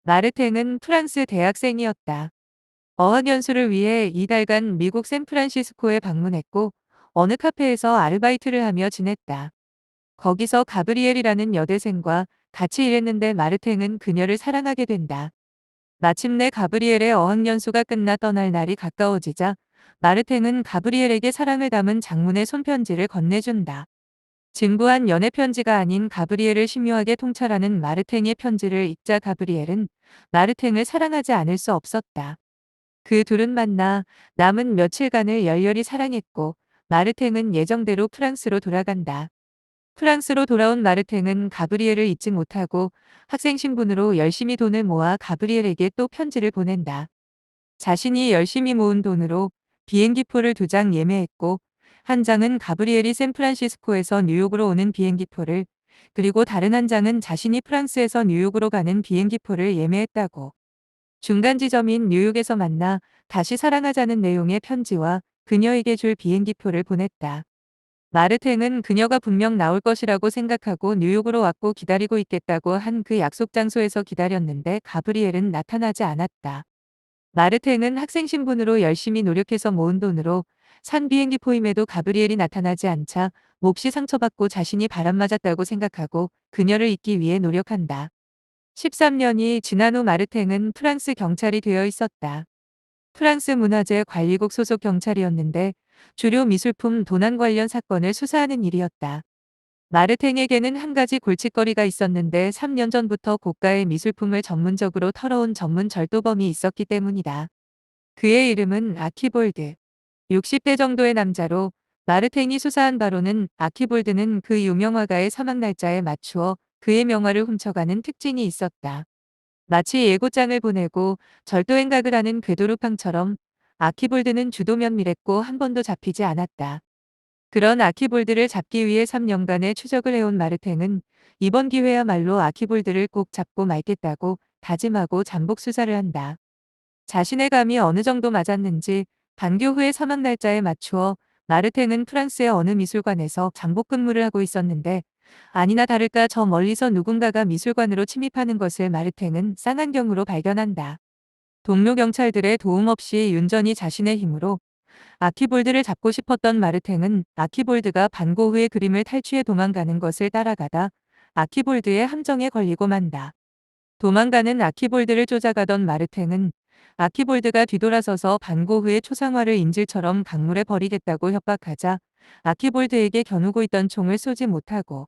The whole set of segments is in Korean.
마르탱은 프랑스 대학생이었다. 어학연수를 위해 2달간 미국 샌프란시스코에 방문했고 어느 카페에서 아르바이트를 하며 지냈다. 거기서 가브리엘이라는 여대생과 같이 일했는데 마르탱은 그녀를 사랑하게 된다. 마침내 가브리엘의 어학연수가 끝나 떠날 날이 가까워지자 마르탱은 가브리엘에게 사랑을 담은 장문의 손편지를 건네준다. 진부한 연애 편지가 아닌 가브리엘을 심오하게 통찰하는 마르탱의 편지를 읽자 가브리엘은 마르탱을 사랑하지 않을 수 없었다. 그 둘은 만나 남은 며칠간을 열렬히 사랑했고 마르탱은 예정대로 프랑스로 돌아간다. 프랑스로 돌아온 마르탱은 가브리엘을 잊지 못하고 학생 신분으로 열심히 돈을 모아 가브리엘에게 또 편지를 보낸다. 자신이 열심히 모은 돈으로 비행기표를 2장 예매했고 한 장은 가브리엘이 샌프란시스코에서 뉴욕으로 오는 비행기표를, 그리고 다른 한 장은 자신이 프랑스에서 뉴욕으로 가는 비행기표를 예매했다고. 중간 지점인 뉴욕에서 만나 다시 사랑하자는 내용의 편지와 그녀에게 줄 비행기표를 보냈다. 마르탱은 그녀가 분명 나올 것이라고 생각하고 뉴욕으로 왔고 기다리고 있겠다고 한 그 약속 장소에서 기다렸는데 가브리엘은 나타나지 않았다. 마르탱은 학생 신분으로 열심히 노력해서 모은 돈으로 산 비행기표임에도 가브리엘이 나타나지 않자 몹시 상처받고 자신이 바람맞았다고 생각하고 그녀를 잊기 위해 노력한다. 13년이 지난 후 마르탱은 프랑스 경찰이 되어 있었다. 프랑스 문화재 관리국 소속 경찰이었는데 주로 미술품 도난 관련 사건을 수사하는 일이었다. 마르탱에게는 한 가지 골칫거리가 있었는데 3년 전부터 고가의 미술품을 전문적으로 털어온 전문 절도범이 있었기 때문이다. 그의 이름은 아키볼드. 60대 정도의 남자로 마르탱이 수사한 바로는 아키볼드는 그 유명 화가의 사망 날짜에 맞추어 그의 명화를 훔쳐가는 특징이 있었다. 마치 예고장을 보내고 절도 행각을 하는 궤도루팡처럼 아키볼드는 주도 면밀했고 한 번도 잡히지 않았다. 그런 아키볼드를 잡기 위해 3년간의 추적을 해온 마르탱은 이번 기회야말로 아키볼드를 꼭 잡고 말겠다고 다짐하고 잠복 수사를 한다. 자신의 감이 어느 정도 맞았는지 반교 후의 사망 날짜에 맞추어 마르탱은 프랑스의 어느 미술관에서 잠복 근무를 하고 있었는데 아니나 다를까 저 멀리서 누군가가 미술관으로 침입하는 것을 마르탱은 쌍안경으로 발견한다. 동료 경찰들의 도움 없이 윰전히 자신의 힘으로 아키볼드를 잡고 싶었던 마르탱은 아키볼드가 반고 후의 그림을 탈취해 도망가는 것을 따라가다 아키볼드의 함정에 걸리고 만다. 도망가는 아키볼드를 쫓아가던 마르탱은 아키볼드가 뒤돌아서서 반고 후의 초상화를 인질처럼 강물에 버리겠다고 협박하자 아키볼드에게 겨누고 있던 총을 쏘지 못하고,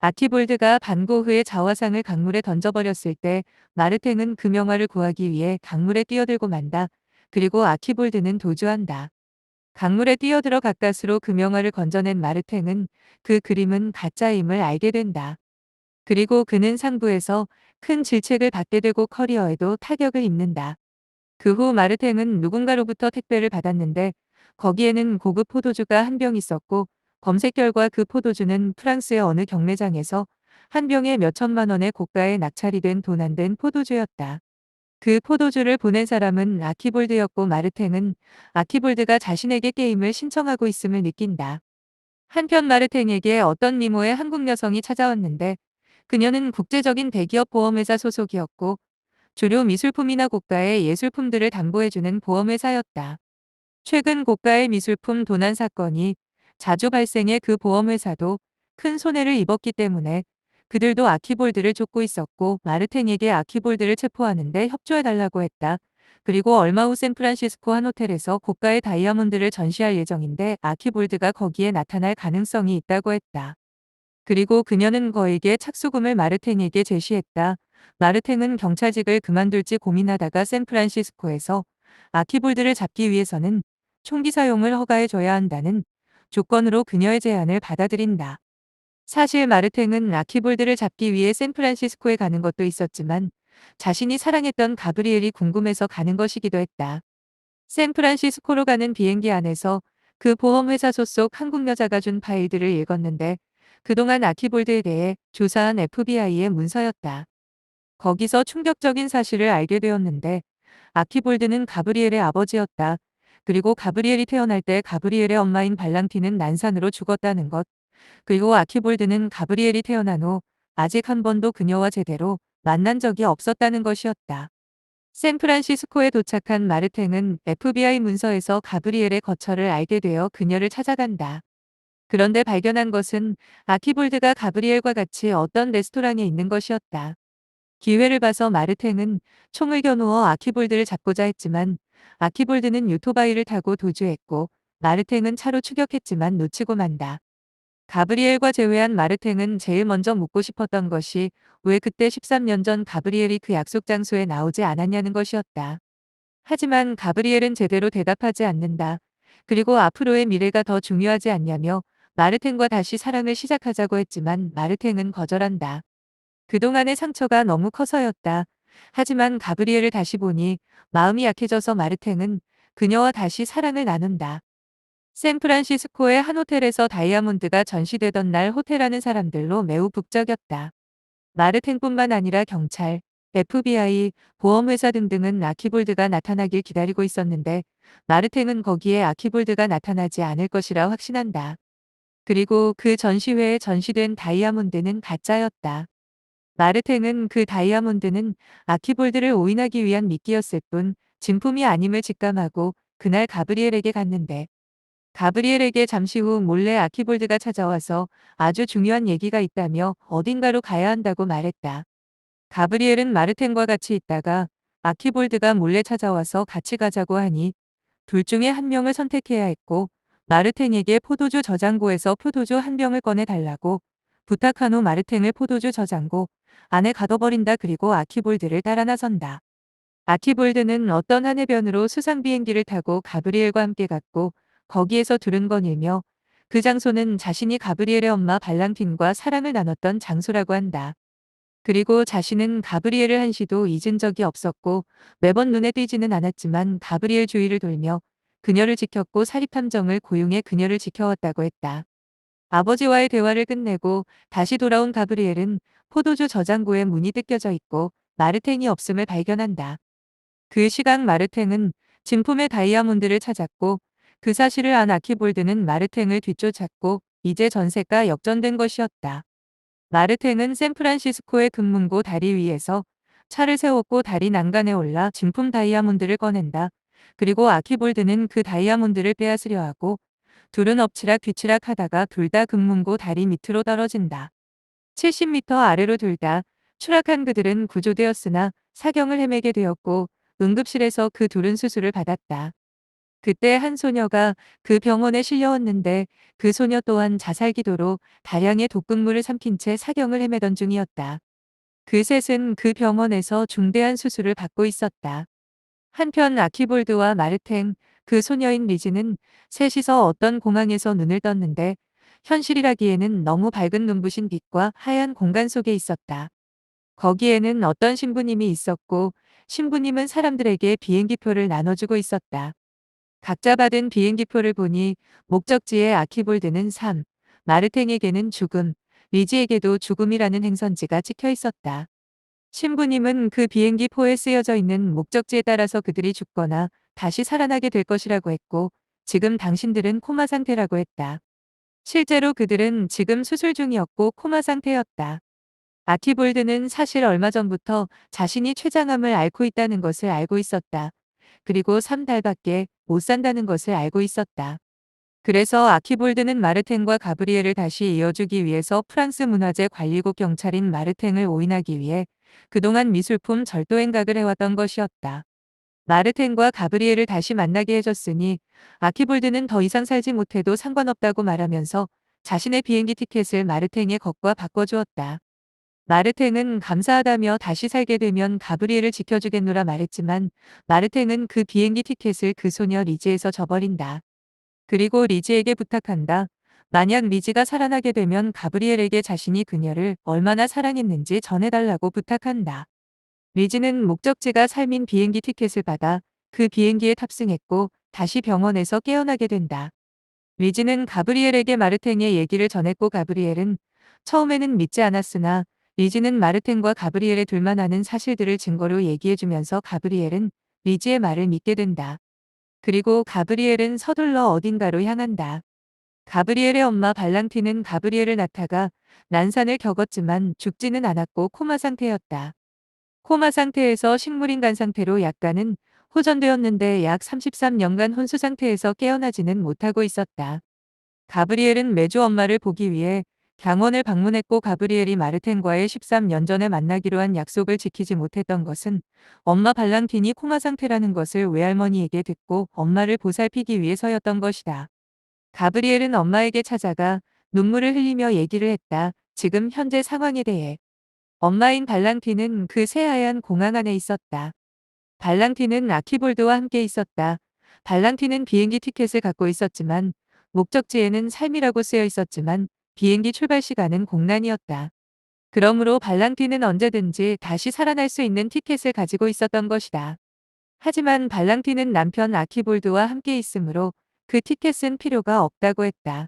아키볼드가 반고 후의 자화상을 강물에 던져버렸을 때 마르탱은 그 명화를 구하기 위해 강물에 뛰어들고 만다. 그리고 아키볼드는 도주한다. 강물에 뛰어들어 가까스로 그 명화를 건져낸 마르탱은 그 그림은 가짜임을 알게 된다. 그리고 그는 상부에서 큰 질책을 받게 되고 커리어에도 타격을 입는다. 그 후 마르탱은 누군가로부터 택배를 받았는데 거기에는 고급 포도주가 한 병 있었고 검색 결과 그 포도주는 프랑스의 어느 경매장에서 한 병에 몇천만 원의 고가의 낙찰이 된 돈 안 된 포도주였다. 그 포도주를 보낸 사람은 아키볼드였고 마르탱은 아키볼드가 자신에게 게임을 신청하고 있음을 느낀다. 한편 마르탱에게 어떤 미모의 한국 여성이 찾아왔는데 그녀는 국제적인 대기업 보험회사 소속이었고 주로 미술품이나 고가의 예술품들을 담보해주는 보험회사였다. 최근 고가의 미술품 도난 사건이 자주 발생해 그 보험회사도 큰 손해를 입었기 때문에 그들도 아키볼드를 쫓고 있었고 마르탱에게 아키볼드를 체포하는데 협조해달라고 했다. 그리고 얼마 후 샌프란시스코 한 호텔에서 고가의 다이아몬드를 전시할 예정인데 아키볼드가 거기에 나타날 가능성이 있다고 했다. 그리고 그녀는 거액의 착수금을 마르탱에게 제시했다. 마르탱은 경찰직을 그만둘지 고민하다가 샌프란시스코에서 아키볼드를 잡기 위해서는 총기 사용을 허가해줘야 한다는 조건으로 그녀의 제안을 받아들인다. 사실 마르탱은 아키볼드를 잡기 위해 샌프란시스코에 가는 것도 있었지만 자신이 사랑했던 가브리엘이 궁금해서 가는 것이기도 했다. 샌프란시스코로 가는 비행기 안에서 그 보험회사 소속 한국 여자가 준 파일들을 읽었는데 그동안 아키볼드에 대해 조사한 FBI의 문서였다. 거기서 충격적인 사실을 알게 되었는데 아키볼드는 가브리엘의 아버지였다. 그리고 가브리엘이 태어날 때 가브리엘의 엄마인 발랑티는 난산으로 죽었다는 것. 그리고 아키볼드는 가브리엘이 태어난 후 아직 한 번도 그녀와 제대로 만난 적이 없었다는 것이었다. 샌프란시스코에 도착한 마르탱은 FBI 문서에서 가브리엘의 거처를 알게 되어 그녀를 찾아간다. 그런데 발견한 것은 아키볼드가 가브리엘과 같이 어떤 레스토랑에 있는 것이었다. 기회를 봐서 마르탱은 총을 겨누어 아키볼드를 잡고자 했지만 아키볼드는 유토바이를 타고 도주했고 마르탱은 차로 추격했지만 놓치고 만다. 가브리엘과 제외한 마르탱은 제일 먼저 묻고 싶었던 것이 왜 그때 13년 전 가브리엘이 그 약속 장소에 나오지 않았냐는 것이었다. 하지만 가브리엘은 제대로 대답하지 않는다. 그리고 앞으로의 미래가 더 중요하지 않냐며 마르탱과 다시 사랑을 시작하자고 했지만 마르탱은 거절한다. 그동안의 상처가 너무 커서였다. 하지만 가브리엘을 다시 보니 마음이 약해져서 마르탱은 그녀와 다시 사랑을 나눈다. 샌프란시스코의 한 호텔에서 다이아몬드가 전시되던 날 호텔 안은 사람들로 매우 북적였다. 마르탱뿐만 아니라 경찰, FBI, 보험회사 등등은 아키볼드가 나타나길 기다리고 있었는데 마르탱은 거기에 아키볼드가 나타나지 않을 것이라 확신한다. 그리고 그 전시회에 전시된 다이아몬드는 가짜였다. 마르탱은 그 다이아몬드는 아키볼드를 오인하기 위한 미끼였을 뿐 진품이 아님을 직감하고 그날 가브리엘에게 갔는데 가브리엘에게 잠시 후 몰래 아키볼드가 찾아와서 아주 중요한 얘기가 있다며 어딘가로 가야 한다고 말했다. 가브리엘은 마르텐과 같이 있다가 아키볼드가 몰래 찾아와서 같이 가자고 하니 둘 중에 한 명을 선택해야 했고 마르텐에게 포도주 저장고에서 포도주 한 병을 꺼내 달라고 부탁한 후 마르텐을 포도주 저장고 안에 가둬버린다. 그리고 아키볼드를 따라 나선다. 아키볼드는 어떤 한 해변으로 수상 비행기를 타고 가브리엘과 함께 갔고 거기에서 둘은 거닐며 그 장소는 자신이 가브리엘의 엄마 발랑틴과 사랑을 나눴던 장소라고 한다. 그리고 자신은 가브리엘을 한시도 잊은 적이 없었고 매번 눈에 띄지는 않았지만 가브리엘 주위를 돌며 그녀를 지켰고 사립탐정을 고용해 그녀를 지켜왔다고 했다. 아버지와의 대화를 끝내고 다시 돌아온 가브리엘은 포도주 저장고에 문이 뜯겨져 있고 마르탱이 없음을 발견한다. 그 시각 마르탱은 진품의 다이아몬드를 찾았고 그 사실을 안 아키볼드는 마르탱을 뒤쫓았고 이제 전세가 역전된 것이었다. 마르탱은 샌프란시스코의 금문고 다리 위에서 차를 세웠고 다리 난간에 올라 진품 다이아몬드를 꺼낸다. 그리고 아키볼드는 그 다이아몬드를 빼앗으려 하고 둘은 엎치락 뒤치락 하다가 둘 다 금문고 다리 밑으로 떨어진다. 70m 아래로 둘 다 추락한 그들은 구조되었으나 사경을 헤매게 되었고 응급실에서 그 둘은 수술을 받았다. 그때 한 소녀가 그 병원에 실려왔는데 그 소녀 또한 자살 기도로 다량의 독극물을 삼킨 채 사경을 헤매던 중이었다. 그 셋은 그 병원에서 중대한 수술을 받고 있었다. 한편 아키볼드와 마르탱, 그 소녀인 리즈는 셋이서 어떤 공항에서 눈을 떴는데 현실이라기에는 너무 밝은 눈부신 빛과 하얀 공간 속에 있었다. 거기에는 어떤 신부님이 있었고 신부님은 사람들에게 비행기표를 나눠주고 있었다. 각자 받은 비행기표를 보니 목적지에 아키볼드는 삶, 마르탱에게는 죽음, 리지에게도 죽음이라는 행선지가 찍혀 있었다. 신부님은 그 비행기표에 쓰여져 있는 목적지에 따라서 그들이 죽거나 다시 살아나게 될 것이라고 했고 지금 당신들은 코마 상태라고 했다. 실제로 그들은 지금 수술 중이었고 코마 상태였다. 아키볼드는 사실 얼마 전부터 자신이 췌장암을 앓고 있다는 것을 알고 있었다. 그리고 3달밖에 못 산다는 것을 알고 있었다. 그래서 아키볼드는 마르탱과 가브리엘을 다시 이어주기 위해서 프랑스 문화재 관리국 경찰인 마르탱을 오인하기 위해 그동안 미술품 절도 행각을 해왔던 것이었다. 마르탱과 가브리엘을 다시 만나게 해줬으니 아키볼드는 더 이상 살지 못해도 상관없다고 말하면서 자신의 비행기 티켓을 마르탱의 것과 바꿔주었다. 마르탱은 감사하다며 다시 살게 되면 가브리엘을 지켜주겠노라 말했지만 마르탱은 그 비행기 티켓을 그 소녀 리즈에서 저버린다. 그리고 리즈에게 부탁한다. 만약 리즈가 살아나게 되면 가브리엘에게 자신이 그녀를 얼마나 사랑했는지 전해달라고 부탁한다. 리즈는 목적지가 삶인 비행기 티켓을 받아 그 비행기에 탑승했고 다시 병원에서 깨어나게 된다. 리즈는 가브리엘에게 마르탱의 얘기를 전했고 가브리엘은 처음에는 믿지 않았으나 리즈는 마르탱과 가브리엘의 둘만 아는 사실들을 증거로 얘기해주면서 가브리엘은 리즈의 말을 믿게 된다. 그리고 가브리엘은 서둘러 어딘가로 향한다. 가브리엘의 엄마 발랑티는 가브리엘을 낳다가 난산을 겪었지만 죽지는 않았고 코마 상태였다. 코마 상태에서 식물인간 상태로 약간은 호전되었는데 약 33년간 혼수 상태에서 깨어나지는 못하고 있었다. 가브리엘은 매주 엄마를 보기 위해 병원을 방문했고 가브리엘이 마르텐과의 13년 전에 만나기로 한 약속을 지키지 못했던 것은 엄마 발랑틴이 코마 상태라는 것을 외할머니에게 듣고 엄마를 보살피기 위해서였던 것이다. 가브리엘은 엄마에게 찾아가 눈물을 흘리며 얘기를 했다. 지금 현재 상황에 대해. 엄마인 발랑틴은 그 새하얀 공항 안에 있었다. 발랑틴은 아키볼드와 함께 있었다. 발랑틴은 비행기 티켓을 갖고 있었지만 목적지에는 삶이라고 쓰여 있었지만 비행기 출발 시간은 공란이었다. 그러므로 발랑틴은 언제든지 다시 살아날 수 있는 티켓을 가지고 있었던 것이다. 하지만 발랑틴은 남편 아키볼드와 함께 있으므로 그 티켓은 필요가 없다고 했다.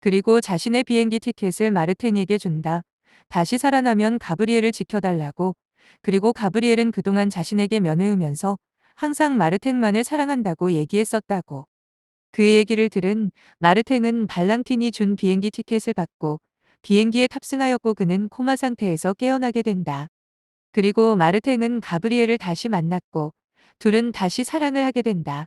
그리고 자신의 비행기 티켓을 마르텐에게 준다. 다시 살아나면 가브리엘을 지켜달라고. 그리고 가브리엘은 그동안 자신에게 면회우면서 항상 마르텐만을 사랑한다고 얘기했었다고. 그 얘기를 들은 마르텐은 발랑틴이 준 비행기 티켓을 받고 비행기에 탑승하였고 그는 코마 상태에서 깨어나게 된다. 그리고 마르텐은 가브리엘을 다시 만났고 둘은 다시 사랑을 하게 된다.